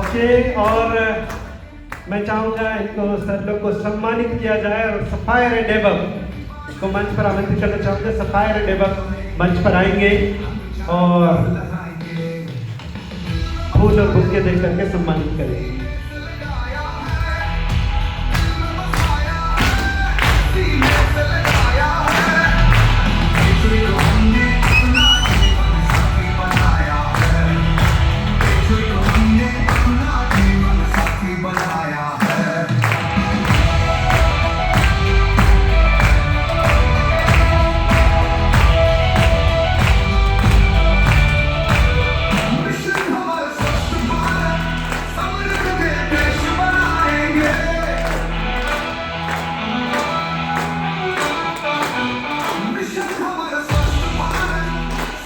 बच्चे और मैं चाहूँगा इनको सर लोग को सम्मानित किया जाए और सफायर एडेबल को मंच पर आमंत्रित करना चाहूँगा। सफायर एडेबल मंच पर आएंगे और फूल और बुके दे करके सम्मानित करेंगे।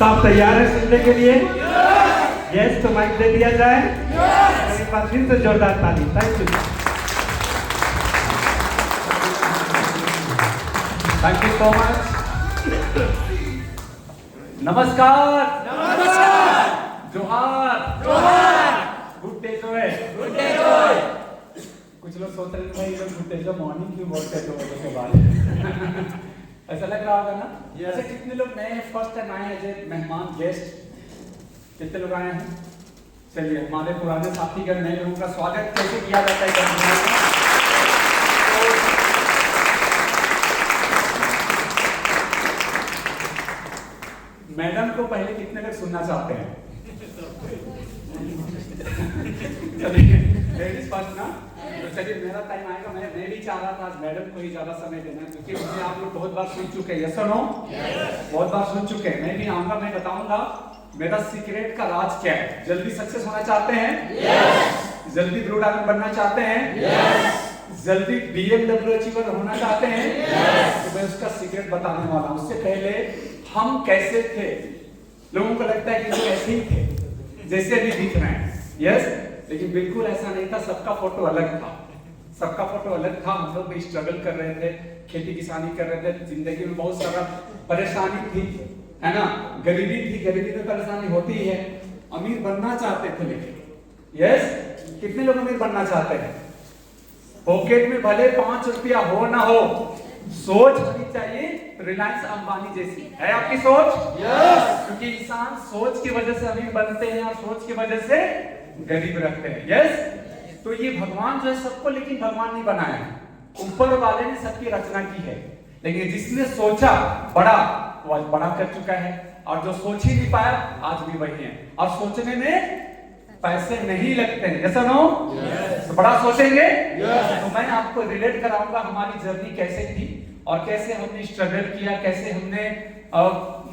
आप तैयार हैं सुनने के लिए? यस तो माइक दे दिया जाए। एक बार फिर से जोरदार ताली। Thank you. Thank you so much. नमस्कार। नमस्कार। जोहार। जोहार। गुड डे जो है। गुड डे जो है। कुछ लोग सोच रहे हैं भाई लोग गुड डे जो मॉर्निंग क्यों बोलते हैं तो के बाद ऐसा लग रहा होगा ना? ऐसे कितने लोग नए हैं, फर्स्ट टाइम आए हैं एज मेहमान गेस्ट? कितने लोग आए हैं? चलिए हमारे पुराने साथीगण नए लोगों का स्वागत कैसे किया जाता है? मैडम को पहले कितने लोग सुनना चाहते हैं? लेडीज फर्स्ट ना? तो चलिए मेरा टाइम आएगा। मैं भी चाह रहा था आज मैडम को ही ज्यादा समय देना, क्योंकि मुझे आप लोग बहुत बार सुन चुके हैं। यस और नो? बहुत बार सुन चुके हैं। मैं भी आऊंगा, मैं बताऊंगा मेरा सीक्रेट का राज क्या है। जल्दी सक्सेस होना चाहते हैं? जल्दी ब्लू डायमंड बनना चाहते हैं? जल्दी BMW अचीवर होना चाहते हैं? तो मैं उसका सीक्रेट बताने वाला हूं। उससे पहले हम कैसे थे? लोगों को लगता है कि लोग ऐसे ही थे जैसे अभी दिख रहे हैं। यस, लेकिन बिल्कुल ऐसा नहीं था। सबका फोटो अलग था। सबका फोटो अलग था। हम लोग भी स्ट्रगल कर रहे थे, खेती किसानी कर रहे थे, जिंदगी में बहुत सारा परेशानी थी, है ना? गरीबी थी, गरीबी में परेशानी होती है। अमीर बनना चाहते थे लेकिन यस, कितने लोग अमीर बनना चाहते हैं? पॉकेट में भले 5 रुपया हो ना हो, सोच होनी चाहिए रिलायंस अंबानी जैसी। है आपकी सोच? यस। क्योंकि इंसान सोच की वजह से अमीर बनते हैं और सोच की वजह से गरीब रहते हैं। यस, तो ये भगवान जो है सबको, लेकिन भगवान नहीं बनाया, ऊपर वाले ने सबकी रचना की है। लेकिन जिसने सोचा बड़ा वो आज बड़ा कर चुका है, और जो सोच ही नहीं पाया आज भी वही है। और सोचने में पैसे नहीं लगते हैं। जैसा नो तो बड़ा सोचेंगे। तो मैं आपको रिलेट कराऊंगा हमारी जर्नी कैसे थी और कैसे हमने स्ट्रगल किया, कैसे हमने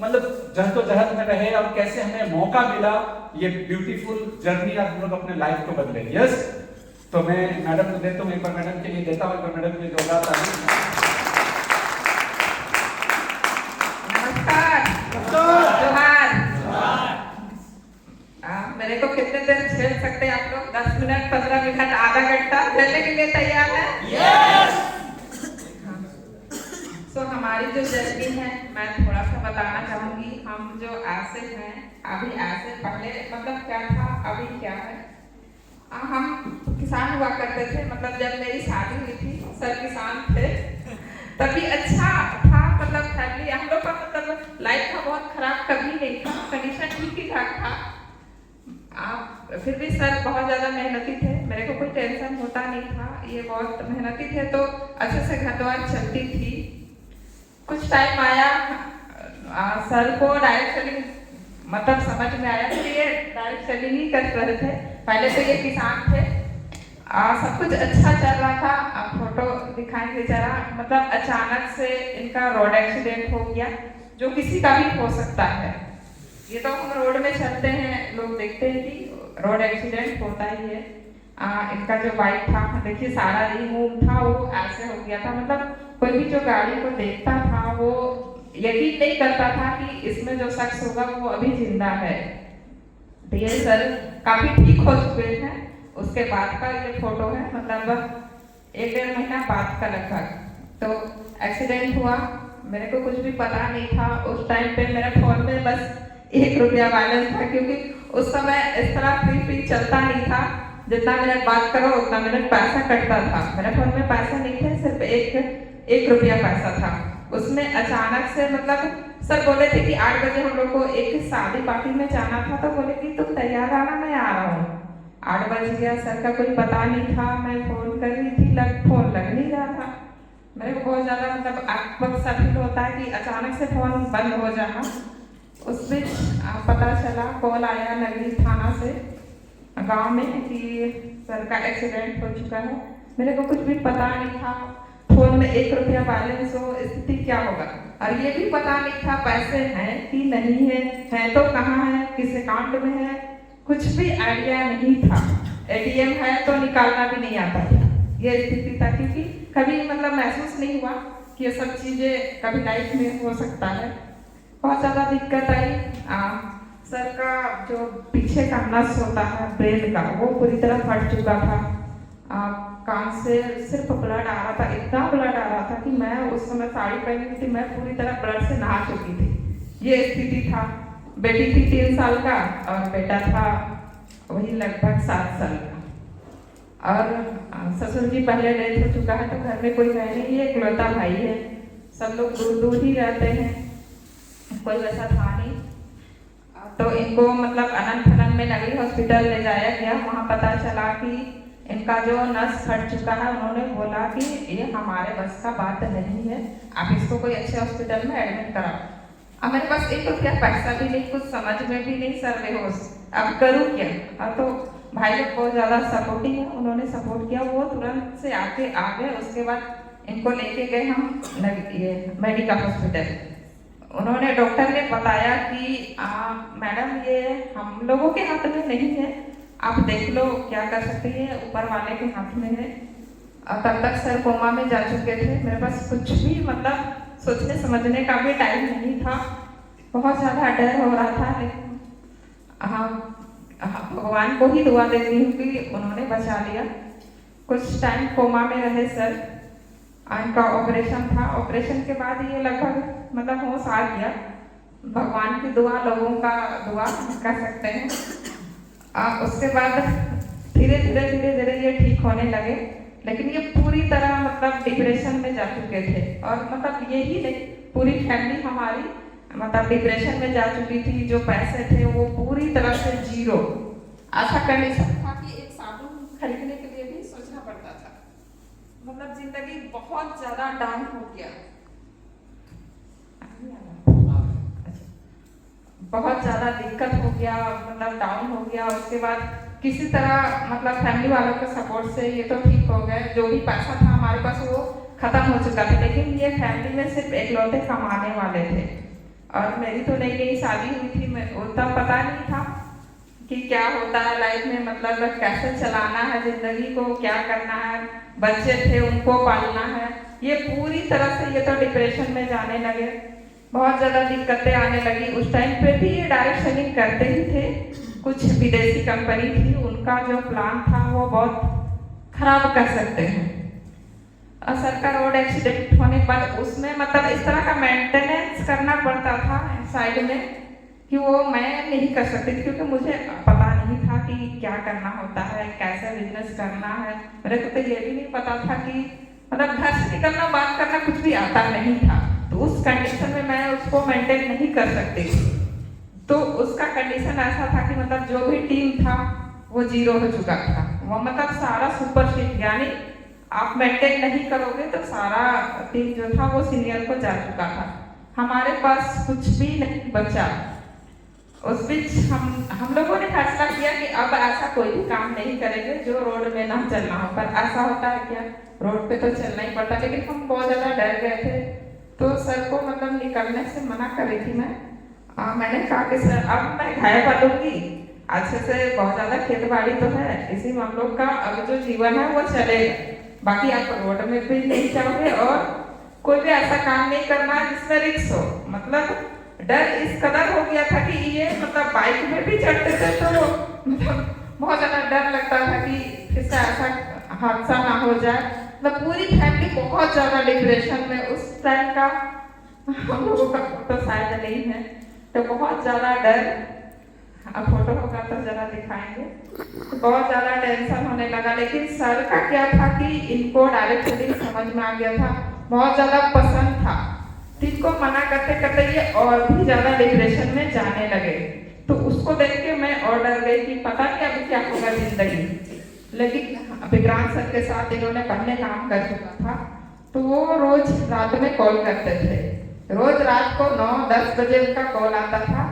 मतलब जहदोजहद में रहे और कैसे हमें मौका मिला ये ब्यूटीफुल जर्नी और हम लोग अपने लाइफ को बदले। यस, तो मैं मैडम को देता हूँ, एक बार मैडम के लिए देता हूँ, एक बार मैडम के लिए जोरदार ताली। नमस्कार। जोहार। मेरे को कितने देर झेल सकते हैं आप लोग? 10 मिनट, 15 मिनट, आधा घंटा झेलने के लिए तैयार है? यस। सो हमारी जो जर्नी है मैं थोड़ा सा बताना चाहूंगी। हम जो ऐसे हैं अभी, ऐसे पहले मतलब क्या था, अभी क्या है। हम किसान हुआ करते थे। मतलब जब मेरी शादी हुई थी सब किसान थे। तभी अच्छा था, मतलब फैमिली हम लोग का मतलब लाइफ का बहुत खराब कभी नहीं था, कंडीशन ठीक ही ठाक था। फिर भी सर बहुत ज़्यादा मेहनती थे, मेरे को कोई टेंशन होता नहीं था। ये बहुत मेहनती थे तो अच्छे से घर द्वार चलती थी। कुछ टाइम आया सर को डायरेक्ट सेलिंग मतलब समझ में आया कि ये डायरेक्ट सेलिंग ही कर रहे थे। पहले तो ये किसान थे, सब कुछ अच्छा चल रहा था। फोटो दिखाएंगे जरा। मतलब अचानक से इनका रोड एक्सीडेंट हो गया, जो किसी का भी हो सकता है। ये तो हम रोड में चलते हैं, लोग देखते हैं कि रोड एक्सीडेंट होता ही है। इनका जो बाइक था, देखिए सारा रिंग वूम था, वो ऐसे हो गया था। मतलब कोई भी जो गाड़ी को देखता था वो यकीन नहीं करता था कि इसमें जो शख्स होगा वो अभी जिंदा है। तो ये सर काफी ठीक हो चुके हैं। उसके बाद का ये फोटो है, मतलब 1-1.5 महीना बाद का लगभग। तो एक्सीडेंट हुआ, मेरे को कुछ भी पता नहीं था। उस टाइम पे मेरे फोन में बस 1 रुपया बैलेंस था, क्योंकि उस समय इस तरह फ्री चलता नहीं था। जितना मिनट बात करो उतना मिनट पैसा कटता था। मेरे फोन में पैसा नहीं थे, सिर्फ एक रुपया पैसा था। उसमें अचानक से मतलब सर बोले थे कि 8 बजे हम लोग को एक शादी पार्टी में जाना था, तो बोले कि तुम तैयार आना, मैं आ रहा हूँ। 8 बज गया, सर का कोई पता नहीं था। मैं फोन कर रही थी, फोन लग नहीं रहा था। मेरे को बहुत ज़्यादा मतलब वक्त सा फील होता है कि अचानक से फोन बंद हो जाना। उस बीच पता चला, कॉल आया नगरी थाना से गांव में कि सर का एक्सीडेंट हो चुका है। मेरे को कुछ भी पता नहीं था, फोन में 1 रुपया बैलेंस हो, स्थिति क्या होगा, और ये भी पता नहीं था पैसे हैं कि नहीं है तो कहाँ है, किस अकाउंट में है, कुछ भी आइडिया नहीं था। एटीएम है तो निकालना भी नहीं आता था, ये स्थिति था। क्योंकि कभी मतलब महसूस नहीं हुआ कि ये सब चीज़ें कभी लाइफ में हो सकता है। बहुत ज़्यादा दिक्कत आई। सर का जो पीछे का नस होता है ब्रेन का, वो पूरी तरह फट चुका था। कान से सिर्फ ब्लड आ रहा था, इतना ब्लड आ रहा था कि मैं उस समय साड़ी पहनी हुई थी, मैं पूरी तरह ब्लड से नहा चुकी थी। ये स्थिति था। बेटी थी 3 साल का और बेटा था वही लगभग 7 साल का। और ससुर जी पहले डेथ हो चुका है, तो घर में कोई है नहीं, ये इकलौता भाई है। सब लोग दूर दूर ही रहते हैं, कोई वैसा था नहीं। तो इनको मतलब अनंत फनन में नगरी हॉस्पिटल ले जाया गया। वहाँ पता चला कि इनका जो नस फट चुका है। उन्होंने बोला कि ये हमारे बस का बात नहीं है, आप इसको कोई अच्छे हॉस्पिटल में एडमिट कराओ। अब मेरे पास 1 रुपया पैसा भी नहीं, कुछ समझ में भी नहीं, सर बेहोश, अब करूँ क्या। तो भाई लोग बहुत ज़्यादा सपोर्टिव है, उन्होंने सपोर्ट किया। वो तुरंत से आके आ गए। उसके बाद इनको लेके गए हम ये मेडिकल हॉस्पिटल। उन्होंने डॉक्टर ने बताया कि मैडम ये हम लोगों के हाथ में नहीं है, आप देख लो क्या कर सकते हैं, ऊपर वाले के हाथ में है। तब तक सर कोमा में जा चुके थे। मेरे पास कुछ भी मतलब सोचने समझने का भी टाइम नहीं था। बहुत ज़्यादा डर हो रहा था, लेकिन भगवान को ही दुआ देती हूँ कि उन्होंने बचा लिया। कुछ टाइम कोमा में रहे सर। इनका ऑपरेशन था। ऑपरेशन के बाद ये लगभग मतलब होश आ गया। भगवान की दुआ, लोगों का दुआ कह सकते हैं। उसके बाद धीरे धीरे ये ठीक होने लगे, लेकिन ये पूरी तरह मतलब डिप्रेशन में जा चुके थे। और मतलब यही नहीं, पूरी फैमिली हमारी मतलब डिप्रेशन में जा चुकी थी। जो पैसे थे वो पूरी तरह से जीरो। ऐसा कंडीशन था कि एक साबुन खरीदने के लिए भी सोचना पड़ता था। मतलब जिंदगी बहुत ज्यादा डाउन हो गया, बहुत ज्यादा दिक्कत हो गया, मतलब डाउन हो गया। उसके बाद किसी तरह मतलब फैमिली वालों के सपोर्ट से ये तो ठीक हो गए। जो भी पैसा था हमारे पास वो खत्म हो चुका था, लेकिन ये फैमिली में सिर्फ इकलौते कमाने वाले थे। और मेरी तो नई नई शादी हुई थी, मैं उतना पता नहीं था कि क्या होता है लाइफ में, मतलब कैसे चलाना है जिंदगी को, क्या करना है। बच्चे थे उनको पालना है। ये पूरी तरह से ये तो डिप्रेशन में जाने लगे। बहुत ज़्यादा दिक्कतें आने लगी। उस टाइम पे भी ये डायरेक्ट सेलिंग करते ही थे। कुछ विदेशी कंपनी थी, उनका जो प्लान था वो बहुत खराब कर सकते हैं। और सर का रोड एक्सीडेंट होने के बाद उसमें मतलब इस तरह का मेंटेनेंस करना पड़ता था साइड में कि वो मैं नहीं कर सकती थी, क्योंकि मुझे पता नहीं था कि क्या करना होता है, कैसे बिजनेस करना है। मेरे को तो ये भी नहीं पता था कि मतलब घर से निकलना, बात करना कुछ भी आता नहीं था। तो उस कंडीशन में मैं उसको मेंटेन नहीं कर सकती थी। तो उसका कंडीशन ऐसा था कि मतलब जो भी टीम था वो जीरो हो चुका था। वो मतलब सारा सुपर शीट, यानी आप मेंटेन नहीं करोगे तो सारा टीम जो था वो सीनियर को जा चुका था। हमारे पास कुछ भी नहीं बचा। उस बीच हम लोगों ने फैसला किया कि अब ऐसा कोई भी काम नहीं करेंगे जो रोड में ना चलना हो। पर ऐसा होता है क्या, रोड पे तो चलना ही पड़ता। लेकिन हम बहुत ज़्यादा डर गए थे, तो सर को मतलब निकलने से मना कर रही थी मैं। मैंने कहा कि सर अब मैं घर पलूंगी, अच्छे से बहुत ज़्यादा खेती बाड़ी तो है, इसी में हम लोग का अब जो जीवन है वो चलेगा। बाकी आप रोड में भी नहीं चलोगे और कोई भी ऐसा काम नहीं करना जिसमें रिस्क हो। मतलब डर इस कदर हो गया था कि ये मतलब बाइक में भी चढ़ते थे तो मतलब बहुत ज़्यादा डर लगता था कि किससे ऐसा हादसा ना हो जाए। मतलब पूरी फैमिली बहुत ज़्यादा डिप्रेशन में। उस टाइम का हम लोगों का तो शायद नहीं है, तो बहुत ज़्यादा डर अब फोटो होगा तो जरा दिखाएंगे। तो बहुत ज़्यादा टेंशन होने लगा, लेकिन सर का क्या था कि इनको डायरेक्टली समझ में आ गया था, बहुत ज़्यादा पसंद था। तो इनको मना करते करते ये और भी ज़्यादा डिप्रेशन में जाने लगे। तो उसको देख के मैं और डर गई कि पता नहीं अभी क्या होगा जिंदगी। लेकिन विक्रांत सर के साथ इन्होंने पहले काम कर चुका था, तो वो रोज रात में कॉल करते थे। रोज रात को 9-10 बजे उनका कॉल आता था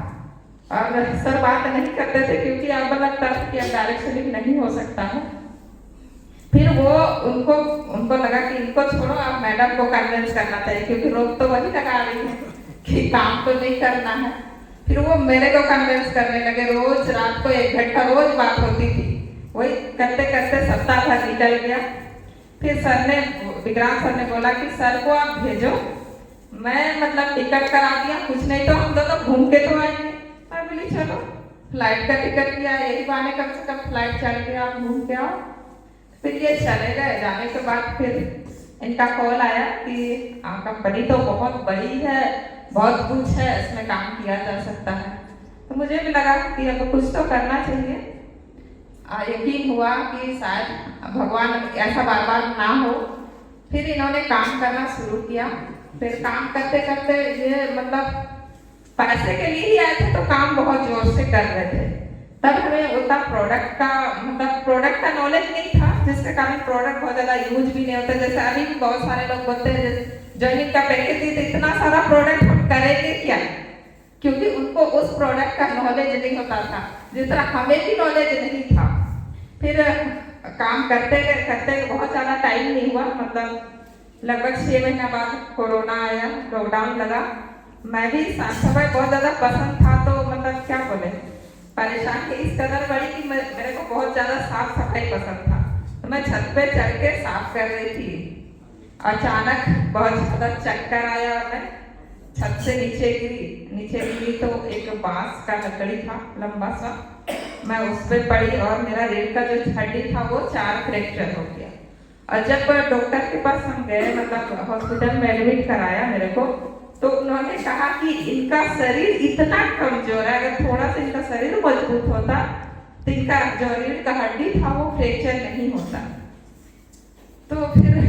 और सर बात नहीं करते थे क्योंकि अब लगता था कि अब डायरेक्टली नहीं हो सकता है। फिर वो उनको लगा कि इनको छोड़ो, अब मैडम को कन्विंस करना चाहिए क्योंकि रोक तो वही लगा रही है कि काम तो नहीं करना है। फिर वो मेरे को कन्विंस करने लगे। रोज रात को 1 घंटा रोज बात होती थी। वही करते करते सप्ताह भर निकल गया। फिर विक्रांत सर ने बोला कि सर को आप भेजो, मैं मतलब टिकट करा दिया, कुछ नहीं तो हम दोनों घूम के तो आएंगे। मैं बोली चलो, फ्लाइट का टिकट किया, यही बहाने कम से कम फ्लाइट चल के आप घूम के आओ। फिर ये चले गए। जाने के बाद फिर इनका कॉल आया कि कंपनी तो बहुत बड़ी है, बहुत कुछ है, इसमें काम किया जा सकता है। तो मुझे भी लगा कि अब कुछ तो करना चाहिए। यकीन हुआ कि शायद भगवान ऐसा बार बार ना हो। फिर इन्होंने काम करना शुरू किया। फिर काम करते करते ये मतलब पैसे के लिए ही आए थे, तो काम बहुत जोर से कर रहे थे। तब हमें उतना प्रोडक्ट का नॉलेज नहीं था, जिसके कारण प्रोडक्ट बहुत ज़्यादा यूज भी नहीं होता। जैसे अभी भी बहुत सारे लोग बोलते हैं जॉइनिंग का पैकेज दी तो इतना सारा प्रोडक्ट हम करेंगे क्या, क्योंकि उनको उस प्रोडक्ट का नॉलेज नहीं होता था जितना हमें भी नॉलेज नहीं था। फिर काम करते करते बहुत ज़्यादा टाइम नहीं हुआ, मतलब लगभग 6 महीना बाद कोरोना आया, लॉकडाउन लगा। मैं भी साफ सफाई बहुत ज़्यादा पसंद था, तो मतलब क्या बोले, परेशानी इस कदर बढ़ी कि मेरे को बहुत ज़्यादा साफ सफाई पसंद था। तो मैं छत पे चढ़ के साफ कर रही थी। अचानक बहुत ज़्यादा चक्कर आया और मैं छत से नीचे गिरी तो एक बांस का लकड़ी था लंबा सा, मैं उस पर पड़ी और मेरा रीढ़ का जो हड्डी था वो 4 फ्रैक्चर हो गया। और जब डॉक्टर के पास हम गए, मतलब हॉस्पिटल में एडमिट कराया मेरे को, तो उन्होंने कहा कि इनका शरीर इतना कमजोर है, अगर थोड़ा सा इनका शरीर मजबूत होता तो इनका जो रीढ़ का हड्डी था वो फ्रैक्चर नहीं होता। तो फिर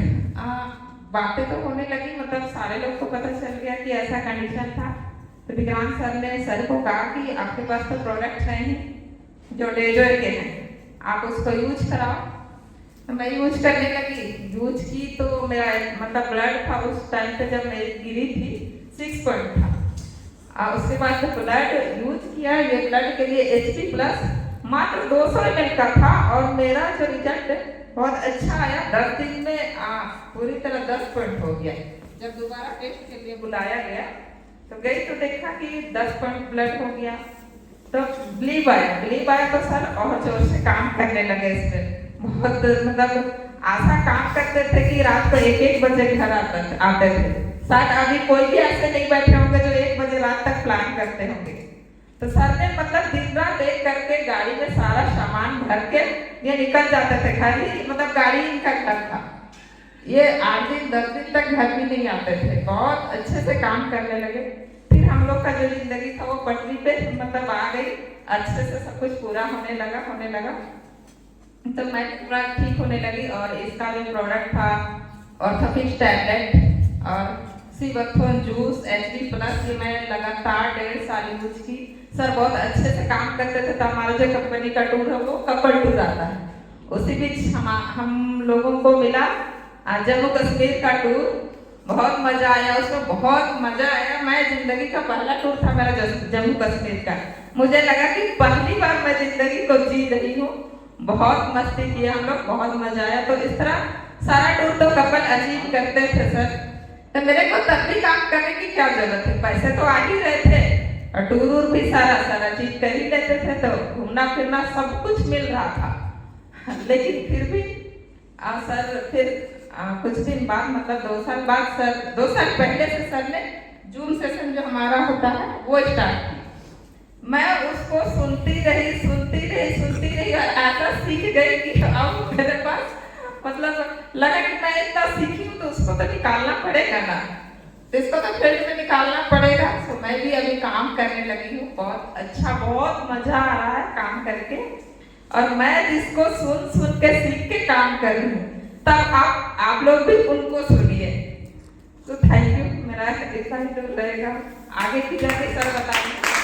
बातें तो होने लगी, मतलब सारे लोग को पता चल गया कि ऐसा कंडीशन था। तो विक्रांत सर ने सर को कहा कि आपके पास तो प्रोडक्ट नहीं जो डेजोर के हैं, आप उसको यूज कराओ। तो मैं यूज करने लगी, यूज की तो मेरा मतलब ब्लड था उस टाइम पे जब मैं गिरी थी 6 पॉइंट था। और उसके बाद जब ब्लड यूज किया, ये ब्लड के लिए HP प्लस मात्र 200 ml का था और मेरा जो रिजल्ट बहुत अच्छा आया। 10 दिन में पूरी तरह 10 पॉइंट हो गया। जब दोबारा टेस्ट के लिए बुलाया गया तो गई तो देखा कि 10 पॉइंट ब्लड हो गया। तो बिलीव आया तो सर और जोर से काम करने लगे इस पर। बहुत मतलब आशा काम करते थे कि रात को 1-1 बजे घर आते थे। शायद अभी कोई भी ऐसे नहीं बैठे होंगे जो 1 बजे रात तक प्लान करते होंगे। तो सर ने मतलब दिन रात एक करके गाड़ी में सारा सामान भर के ये निकल जाते थे घर ही, मतलब गाड़ी इनका घर था। ये 8 दिन 10 दिन तक घर भी नहीं आते थे, बहुत अच्छे से काम करने लगे। फिर हम लोग का जो जिंदगी था वो पटरी पे मतलब आ गई, अच्छे से सब कुछ पूरा होने लगा। तो मैं पूरा ठीक होने लगी। और इसका जो प्रोडक्ट था ऑर्थोफिक्स टैबलेट और सीवथोन जूस HD प्लस, ये मैं लगातार 1.5 साल यूज की। सर बहुत अच्छे से काम करते थे। तो हमारा जो कंपनी का टूर है वो कपल टूर आता है, उसी बीच हम लोगों को मिला जम्मू कश्मीर का टूर। बहुत मजा आया, उसमें बहुत मजा आया। मैं जिंदगी का पहला टूर था मेरा जम्मू कश्मीर का। मुझे लगा कि पहली बार मैं जिंदगी को जी रही हूँ। बहुत मस्ती की हम लोग, बहुत मजा आया। तो इस तरह सारा टूर तो कपल अचीव करते थे सर। तो मेरे को तब भी काम करने की क्या जरूरत है, पैसे तो आ ही रहे थे और टूर भी सारा चीज कर ही लेते थे, तो घूमना फिरना सब कुछ मिल रहा था। लेकिन फिर भी सर फिर कुछ दिन बाद, मतलब 2 साल बाद, सर 2 साल पहले से सर ने जूम सेशन जो हमारा होता है वो स्टार्ट किया। मैं उसको सुनती रही और ऐसा सीख गई कि अब मेरे पास मतलब लगा कि मैं इतना सीखी हूँ तो उसको तो निकालना पड़ेगा ना। तो इसको तो फील्ड में निकालना पड़ेगा। तो मैं भी अभी काम करने लगी हूँ, बहुत अच्छा, बहुत मजा आ रहा है काम करके। और मैं जिसको सुन सुन के सीख के काम कर रही हूँ, तब आप लोग भी उनको सुनिए। तो थैंक यू, मेरा इतना ही तो रहेगा, आगे की जाके सर बताएंगे।